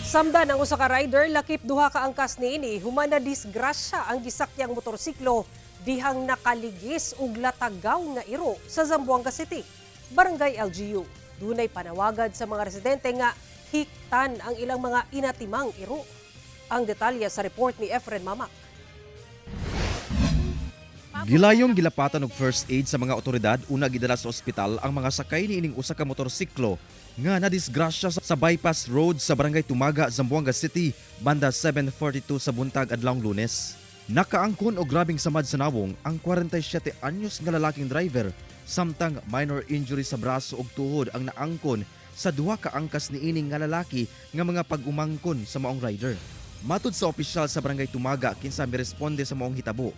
Samdan ang usa ka rider lakip duha ka angkas niini human nadisgrasya ang gisakyang motorsiklo dihang nakaligis ug latagaw nga iro sa Zamboanga City, Barangay LGU. Dunay panawagan sa mga residente nga hiktan ang ilang mga inatimang iro. Ang detalye sa report ni Efren Mamak. Gilayong gilapatan og first aid sa mga otoridad una gidala sa ospital ang mga sakay niining usa ka motorsiklo nga nadisgrasya sa bypass road sa Barangay Tumaga, Zamboanga City, banda 7:42 sa buntag adlawng Lunes. Nakaangkon og grabing samad sa nawong ang 47 anyos nga lalaking driver samtang minor injury sa braso ug tuhod ang naangkon sa duha ka angkas niining nga lalaki nga mga pag-umangkon sa maong rider. Matud sa opisyal sa Barangay Tumaga kinsa miresponde sa maong hitabo,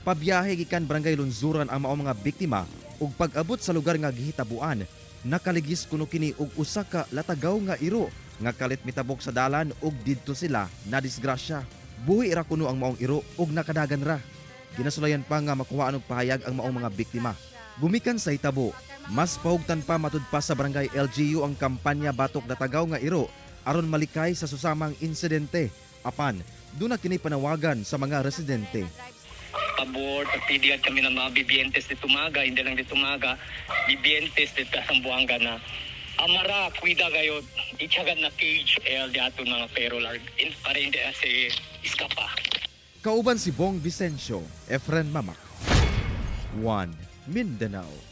pabiyahe gikan Barangay Lunzuran ang maong mga biktima ug pag-abot sa lugar nga gihitabuan, nakaligis kuno kini og usa ka latagaw nga iro nga kalit mitabok sa dalan ug didto sila nadisgrasya. Buhi ra kuno ang maong iro ug nakadagan ra. Ginasulayan pa nga makuhaan og pahayag ang maong mga biktima. Gumikan sa hitabo, mas pahugtan pa matud pa sa Barangay LGU ang kampanya Batok Latagaw nga iro aron malikay sa susamang insidente. Apan, duna kini panawagan sa mga residente. Pabor, pagpidiyan kami ng mga bibientes di Tumaga, hindi lang di Tumaga, bibientes di Zamboanga na amara, kuida kayo, itsagan na cage, di ato mga perol, para hindi kasi iskapa. Kauban si Bong Vicencio, Efren Mamak, 1 Mindanao.